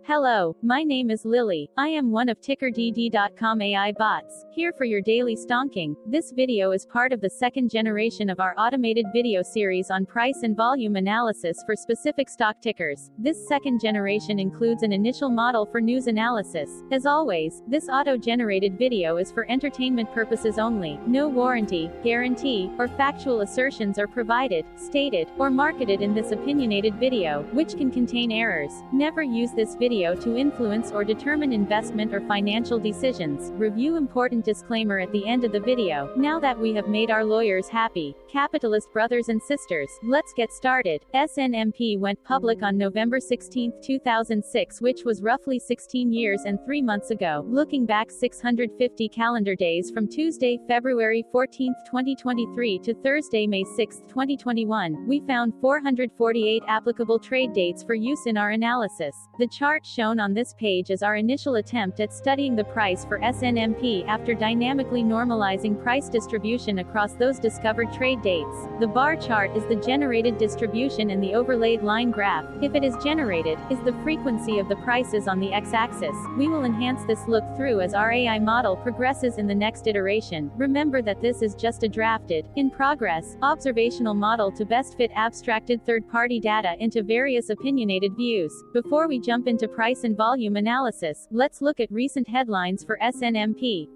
Hello, my name is Lily. I am one of TickerDD.com AI bots, here for your daily stonking. This video is part of the second generation of our automated video series on price and volume analysis for specific stock tickers. This second generation includes an initial model for news analysis. As always, this auto-generated video is for entertainment purposes only. No warranty, guarantee, or factual assertions are provided, stated, or marketed in this opinionated video, which can contain errors. Never use this video to influence or determine investment or financial decisions. Review important disclaimer at the end of the video. Now that we have made our lawyers happy, capitalist brothers and sisters, let's get started. SNMP went public on November 16, 2006, which was roughly 16 years and 3 months ago. Looking back 650 calendar days from Tuesday, February 14, 2023 to Thursday, May 6, 2021, we found 448 applicable trade dates for use in our analysis. The chart shown on this page is our initial attempt at studying the price for SNMP after dynamically normalizing price distribution across those discovered trade dates. The bar chart is the generated distribution and the overlaid line graph, if it is generated, is the frequency of the prices on the x-axis. We will enhance this look through as our AI model progresses in the next iteration. Remember that this is just a drafted, in progress, observational model to best fit abstracted third-party data into various opinionated views. Before we jump into price and volume analysis, let's look at recent headlines for SNMP.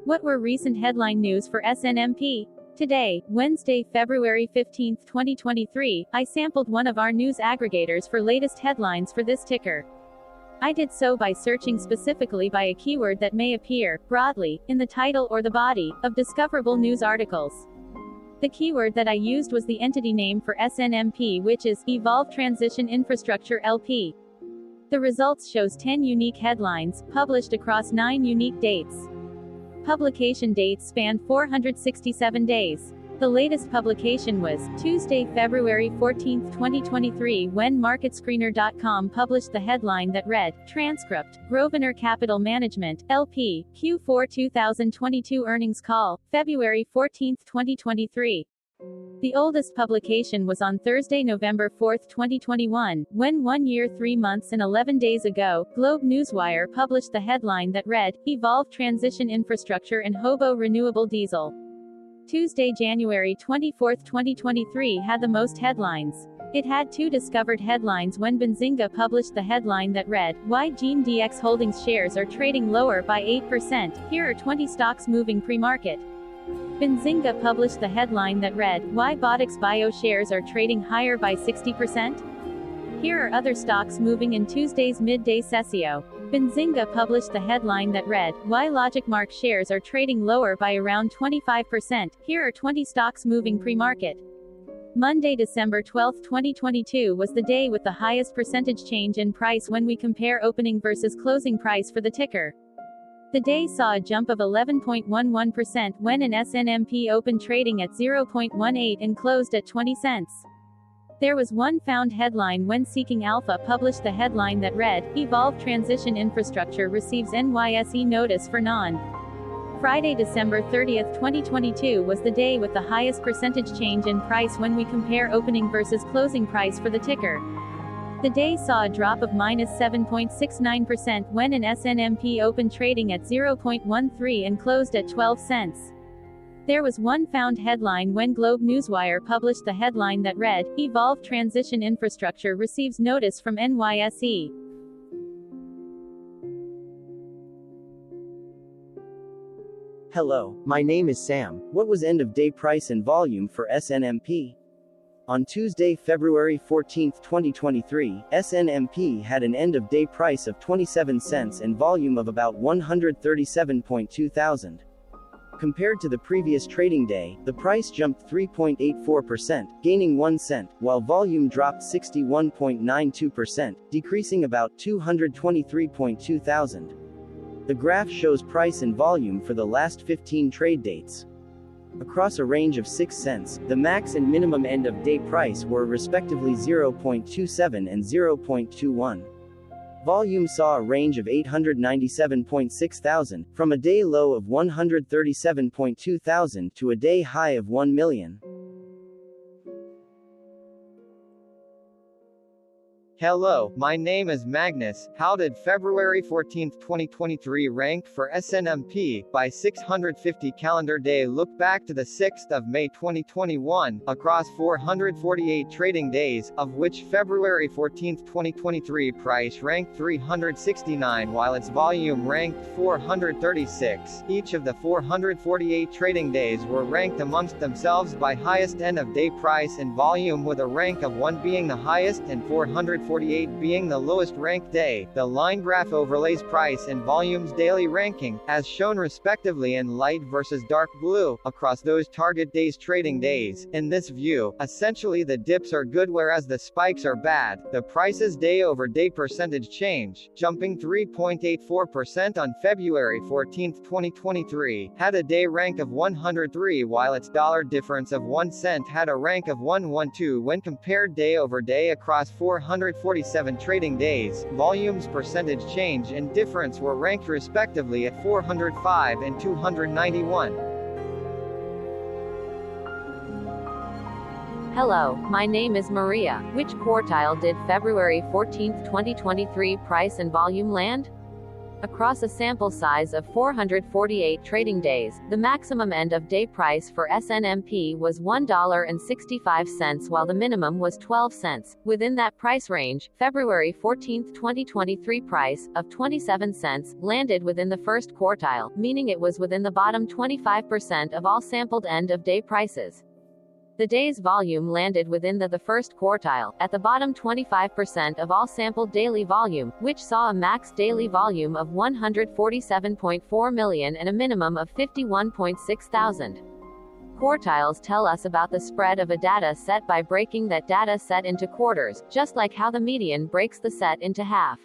What were recent headline news for SNMP? Today, Wednesday, February 15, 2023, I sampled one of our news aggregators for latest headlines for this ticker. I did so by searching specifically by a keyword that may appear, broadly, in the title or the body, of discoverable news articles. The keyword that I used was the entity name for SNMP, which is Evolve Transition Infrastructure LP. The results shows 10 unique headlines, published across 9 unique dates. Publication dates span 467 days. The latest publication was Tuesday, February 14, 2023, when MarketScreener.com published the headline that read, Transcript, Grosvenor Capital Management, LP, Q4 2022 Earnings Call, February 14, 2023. The oldest publication was on Thursday, November 4, 2021, when 1 year 3 months and 11 days ago, Globe Newswire published the headline that read, Evolve Transition Infrastructure and Hobo Renewable Diesel. Tuesday, January 24, 2023 had the most headlines. It had 2 discovered headlines when Benzinga published the headline that read, Why GeneDx Holdings shares are trading lower by 8%, here are 20 stocks moving pre-market. Benzinga published the headline that read, Why Botics Bio shares are trading higher by 60%? Here are other stocks moving in Tuesday's midday sessio. Benzinga published the headline that read, Why LogicMark shares are trading lower by around 25%, here are 20 stocks moving pre-market. Monday, December 12, 2022 was the day with the highest percentage change in price when we compare opening versus closing price for the ticker. The day saw a jump of 11.11% when an SNMP opened trading at 0.18 and closed at 20 cents. There was one found headline when Seeking Alpha published the headline that read, Evolve Transition Infrastructure receives NYSE notice for non. Friday, December 30, 2022 was the day with the highest percentage change in price when we compare opening versus closing price for the ticker. The day saw a drop of -7.69% when an SNMP opened trading at 0.13 and closed at 12 cents. There was one found headline when Globe Newswire published the headline that read, Evolve Transition Infrastructure receives notice from NYSE. Hello, my name is Sam. What was end-of-day price and volume for SNMP? On Tuesday, February 14, 2023, SNMP had an end-of-day price of 27 cents and volume of about 137.2 thousand. Compared to the previous trading day, the price jumped 3.84%, gaining 1 cent, while volume dropped 61.92%, decreasing about 223.2 thousand. The graph shows price and volume for the last 15 trade dates. Across a range of 6 cents, the max and minimum end-of-day price were respectively 0.27 and 0.21. Volume saw a range of 897.6 thousand, from a day low of 137.2 thousand to a day high of 1 million. Hello, my name is Magnus. How did February 14, 2023 rank for SNMP by 650 calendar day? Look back to the 6th of May 2021, across 448 trading days, of which February 14, 2023 price ranked 369 while its volume ranked 436. Each of the 448 trading days were ranked amongst themselves by highest end of day price and volume, with a rank of 1 being the highest and 448 being the lowest ranked day. The line graph overlays price and volume's daily ranking, as shown respectively in light versus dark blue, across those target days trading days. In this view, essentially the dips are good whereas the spikes are bad. The price's day-over-day percentage change, jumping 3.84% on February 14, 2023, had a day rank of 103 while its dollar difference of 1 cent had a rank of 112 when compared day over day across 447 trading days. Volume's percentage change and difference were ranked respectively at 405 and 291. Hello, my name is Maria. Which quartile did February 14, 2023 price and volume land? Across a sample size of 448 trading days, the maximum end-of-day price for SNMP was $1.65 while the minimum was 12 cents. Within that price range, February 14, 2023 price, of 27 cents, landed within the first quartile, meaning it was within the bottom 25% of all sampled end-of-day prices. The day's volume landed within the first quartile, at the bottom 25% of all sampled daily volume, which saw a max daily volume of 147.4 million and a minimum of 51.6 thousand. Quartiles tell us about the spread of a data set by breaking that data set into quarters, just like how the median breaks the set into half.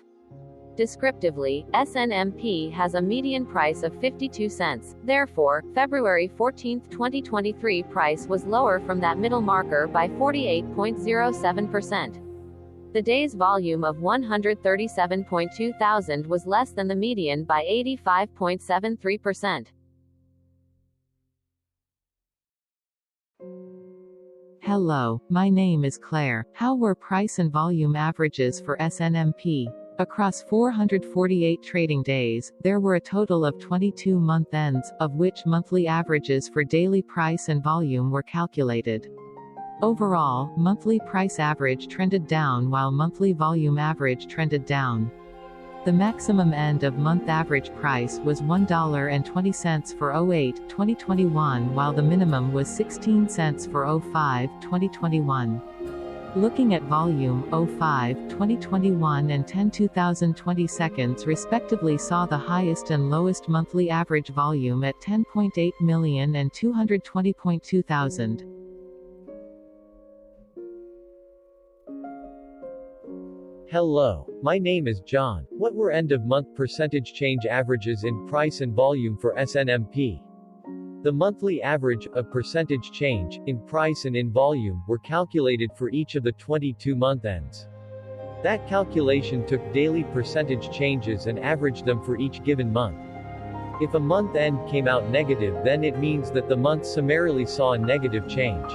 Descriptively, SNMP has a median price of 52 cents. Therefore, February 14, 2023 price was lower from that middle marker by 48.07%. The day's volume of 137.2 thousand was less than the median by 85.73%. Hello, my name is Claire. How were price and volume averages for SNMP? Across 448 trading days, there were a total of 22 month ends, of which monthly averages for daily price and volume were calculated. Overall, monthly price average trended down while monthly volume average trended down. The maximum end of month average price was $1.20 for 08-2021 while the minimum was 16 cents for 05-2021. Looking at volume, 05-2021 and 10-2020 seconds respectively saw the highest and lowest monthly average volume at 10.8 million and 220.2 thousand. Hello, my name is John. What were end-of-month percentage change averages in price and volume for SNMP? The monthly average of percentage change, in price and in volume, were calculated for each of the 22 month ends. That calculation took daily percentage changes and averaged them for each given month. If a month end came out negative, then it means that the month summarily saw a negative change.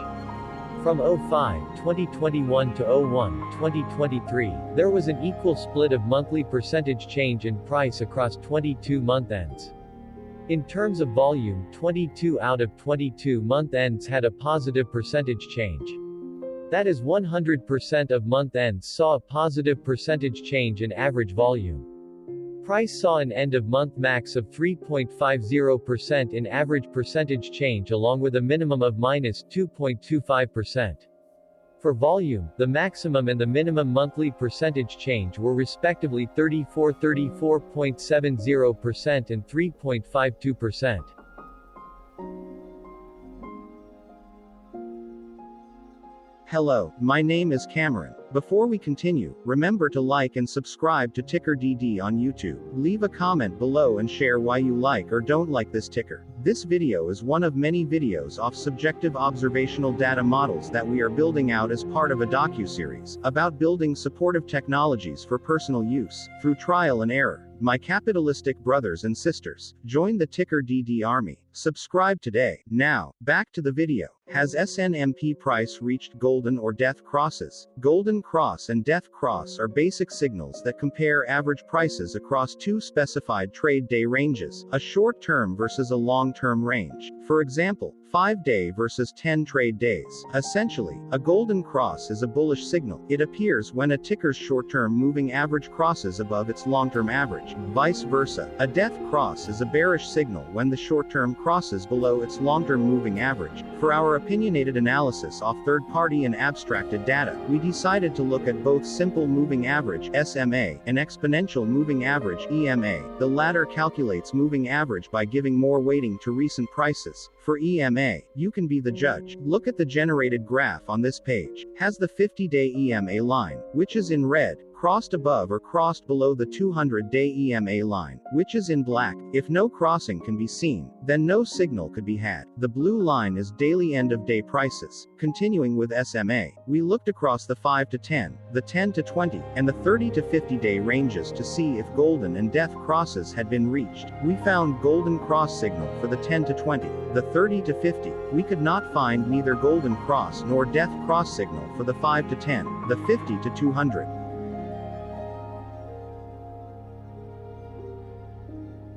From 05-2021 to 01-2023, there was an equal split of monthly percentage change in price across 22 month ends. In terms of volume, 22 out of 22 month ends had a positive percentage change. That is 100% of month ends saw a positive percentage change in average volume. Price saw an end-of-month max of 3.50% in average percentage change along with a minimum of minus 2.25%. For volume, the maximum and the minimum monthly percentage change were respectively 34.70% and 3.52%. Hello, my name is Cameron. Before we continue, remember to like and subscribe to TickerDD on YouTube. Leave a comment below and share why you like or don't like this ticker. This video is one of many videos off subjective observational data models that we are building out as part of a docu-series about building supportive technologies for personal use, through trial and error. My capitalistic brothers and sisters, join the TickerDD army. Subscribe today. Now, back to the video. Has SNMP price reached golden or death crosses? Golden cross and death cross are basic signals that compare average prices across two specified trade day ranges, a short-term versus a long-term range. For example, 5-day versus 10 trade days. Essentially, a golden cross is a bullish signal. It appears when a ticker's short-term moving average crosses above its long-term average. Vice versa, a death cross is a bearish signal when the short-term crosses below its long-term moving average. For our opinionated analysis off third-party and abstracted data, we decided to look at both simple moving average (SMA) and exponential moving average (EMA). The latter calculates moving average by giving more weighting to recent prices. For EMA, you can be the judge. Look at the generated graph on this page. Has the 50-day EMA line, which is in red, crossed above or crossed below the 200-day EMA line, which is in black. If no crossing can be seen, then no signal could be had. The blue line is daily end-of-day prices. Continuing with SMA, we looked across the 5 to 10, the 10 to 20, and the 30 to 50-day ranges to see if golden and death crosses had been reached. We found golden cross signal for the 10 to 20, the 30 to 50. We could not find neither golden cross nor death cross signal for the 5 to 10, the 50 to 200.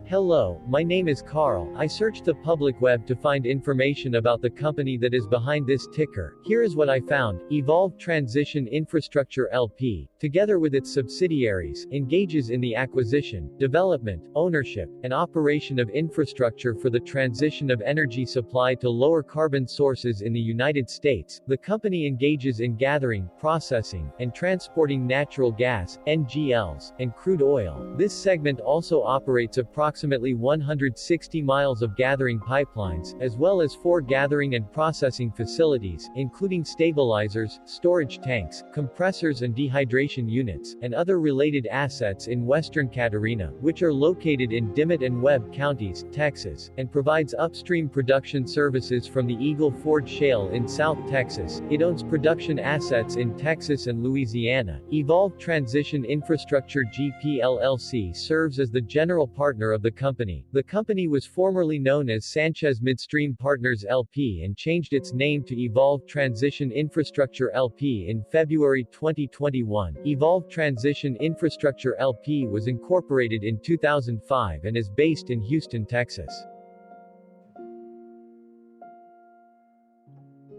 Hello, my name is Carl. I searched the public web to find information about the company that is behind this ticker. Here is what I found. Evolve Transition Infrastructure LP, together with its subsidiaries, engages in the acquisition, development, ownership, and operation of infrastructure for the transition of energy supply to lower carbon sources in the United States. The company engages in gathering, processing, and transporting natural gas, NGLs, and crude oil. This segment also operates approximately 160 miles of gathering pipelines, as well as 4 gathering and processing facilities, including stabilizers, storage tanks, compressors and dehydration units, and other related assets in western Catarina, which are located in Dimmitt and Webb counties, Texas, and provides upstream production services from the Eagle Ford Shale in South Texas. It owns production assets in Texas and Louisiana. Evolve Transition Infrastructure GP LLC serves as the general partner of the company. The company was formerly known as Sanchez Midstream Partners LP and changed its name to Evolve Transition Infrastructure LP in February 2021. Evolve Transition Infrastructure LP was incorporated in 2005 and is based in Houston, Texas.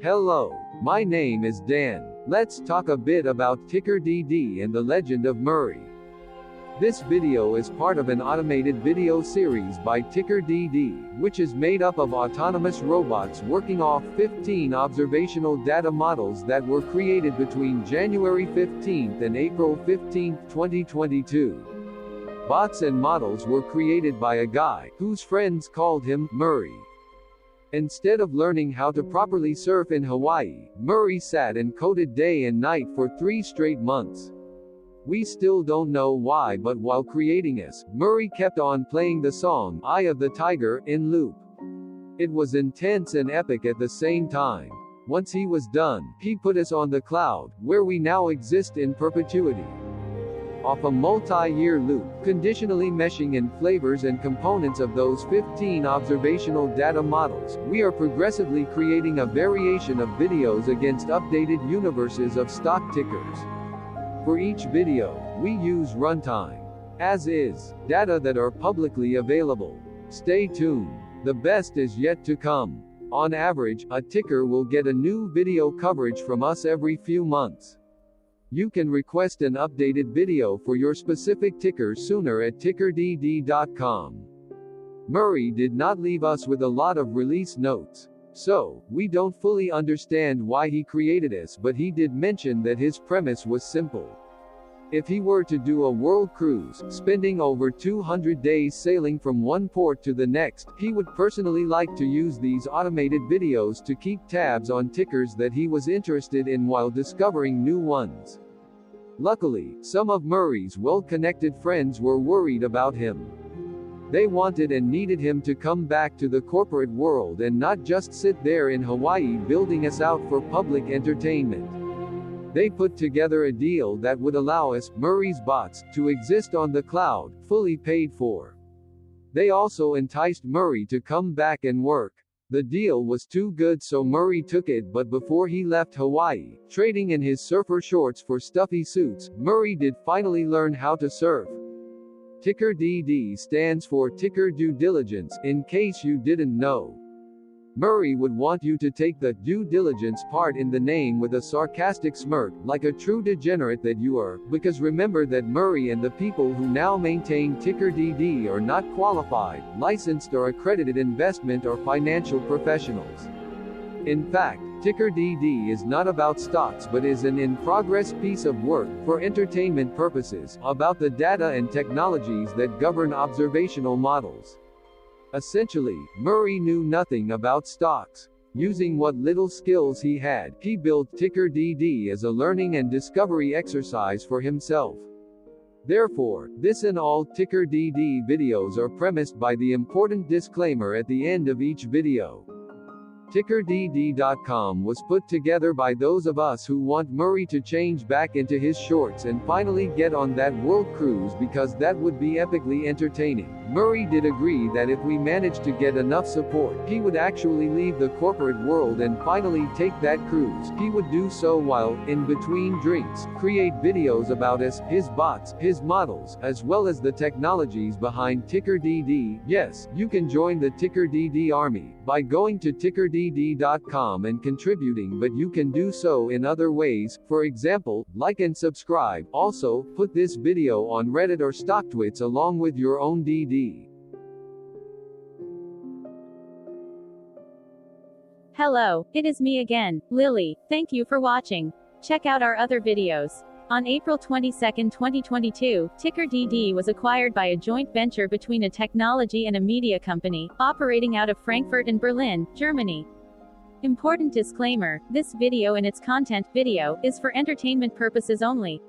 Hello, my name is Dan. Let's talk a bit about TickerDD and the Legend of Murray. This video is part of an automated video series by TickerDD, which is made up of autonomous robots working off 15 observational data models that were created between January 15 and April 15, 2022. Bots and models were created by a guy, whose friends called him Murray. Instead of learning how to properly surf in Hawaii, Murray sat and coded day and night for 3 straight months. We still don't know why, but while creating this, Murray kept on playing the song Eye of the Tiger in loop. It was intense and epic at the same time. Once he was done, he put us on the cloud, where we now exist in perpetuity. Off a multi-year loop, conditionally meshing in flavors and components of those 15 observational data models, we are progressively creating a variation of videos against updated universes of stock tickers. For each video, we use runtime, as is, data that are publicly available. Stay tuned. The best is yet to come. On average, a ticker will get a new video coverage from us every few months. You can request an updated video for your specific ticker sooner at TickerDD.com. Murray did not leave us with a lot of release notes. So, we don't fully understand why he created us, but he did mention that his premise was simple. If he were to do a world cruise, spending over 200 days sailing from one port to the next, he would personally like to use these automated videos to keep tabs on tickers that he was interested in while discovering new ones. Luckily, some of Murray's well-connected friends were worried about him. They wanted and needed him to come back to the corporate world and not just sit there in Hawaii building us out for public entertainment. They put together a deal that would allow us, Murray's bots, to exist on the cloud, fully paid for. They also enticed Murray to come back and work. The deal was too good, so Murray took it, but before he left Hawaii, trading in his surfer shorts for stuffy suits, Murray did finally learn how to surf. TickerDD stands for Ticker Due Diligence, in case you didn't know. Murray would want you to take the due diligence part in the name with a sarcastic smirk, like a true degenerate that you are, because remember that Murray and the people who now maintain TickerDD are not qualified, licensed or accredited investment or financial professionals. In fact, TickerDD is not about stocks but is an in-progress piece of work, for entertainment purposes, about the data and technologies that govern observational models. Essentially, Murray knew nothing about stocks. Using what little skills he had, he built TickerDD as a learning and discovery exercise for himself. Therefore, this and all TickerDD videos are premised by the important disclaimer at the end of each video. TickerDD.com was put together by those of us who want Murray to change back into his shorts and finally get on that world cruise, because that would be epically entertaining. Murray did agree that if we managed to get enough support, he would actually leave the corporate world and finally take that cruise. He would do so while, in between drinks, create videos about us, his bots, his models, as well as the technologies behind TickerDD. Yes, you can join the TickerDD army by going to TickerDD.com and contributing, but you can do so in other ways, for example, like and subscribe. Also, put this video on Reddit or StockTwits along with your own DD. Hello, it is me again, Lily. Thank you for watching. Check out our other videos. On April 22, 2022, TickerDD was acquired by a joint venture between a technology and a media company, operating out of Frankfurt and Berlin, Germany. Important disclaimer, this video and its content video is for entertainment purposes only.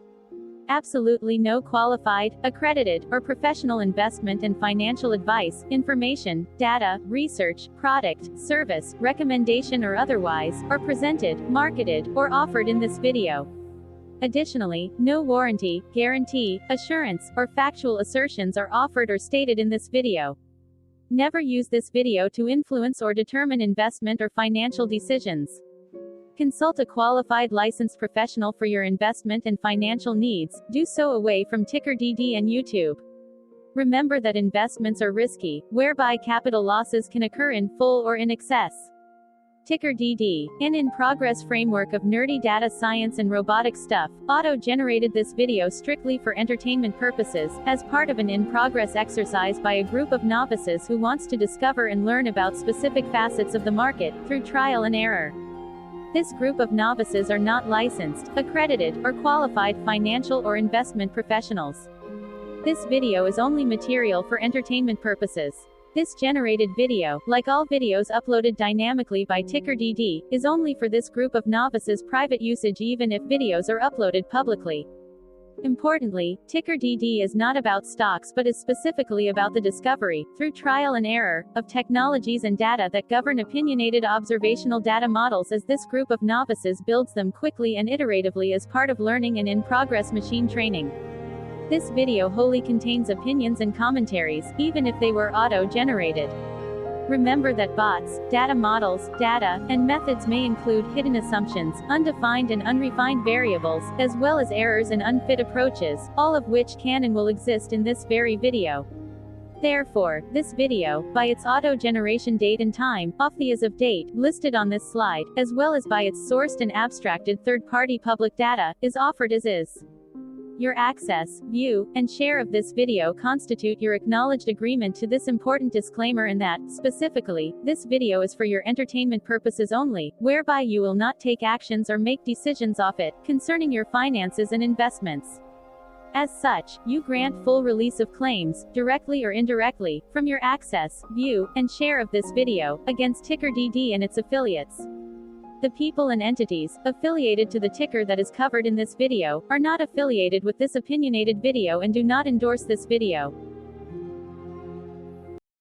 Absolutely no qualified, accredited, or professional investment and financial advice, information, data, research, product, service, recommendation or otherwise, are presented, marketed, or offered in this video. Additionally, no warranty, guarantee, assurance, or factual assertions are offered or stated in this video. Never use this video to influence or determine investment or financial decisions. Consult a qualified licensed professional for your investment and financial needs. Do so away from TickerDD and YouTube. Remember that investments are risky, whereby capital losses can occur in full or in excess. TickerDD, an in-progress framework of nerdy data science and robotic stuff, auto-generated this video strictly for entertainment purposes, as part of an in-progress exercise by a group of novices who wants to discover and learn about specific facets of the market, through trial and error. This group of novices are not licensed, accredited, or qualified financial or investment professionals. This video is only material for entertainment purposes. This generated video, like all videos uploaded dynamically by TickerDD, is only for this group of novices' private usage even if videos are uploaded publicly. Importantly, TickerDD is not about stocks but is specifically about the discovery, through trial and error, of technologies and data that govern opinionated observational data models as this group of novices builds them quickly and iteratively as part of learning and in-progress machine training. This video wholly contains opinions and commentaries, even if they were auto-generated. Remember that bots, data models, data, and methods may include hidden assumptions, undefined and unrefined variables, as well as errors and unfit approaches, all of which can and will exist in this very video. Therefore, this video, by its auto-generation date and time, off the as of date, listed on this slide, as well as by its sourced and abstracted third-party public data, is offered as is. Your access, view, and share of this video constitute your acknowledged agreement to this important disclaimer and that, specifically, this video is for your entertainment purposes only, whereby you will not take actions or make decisions off it, concerning your finances and investments. As such, you grant full release of claims, directly or indirectly, from your access, view, and share of this video, against TickerDD and its affiliates. The people and entities affiliated to the ticker that is covered in this video are not affiliated with this opinionated video and do not endorse this video.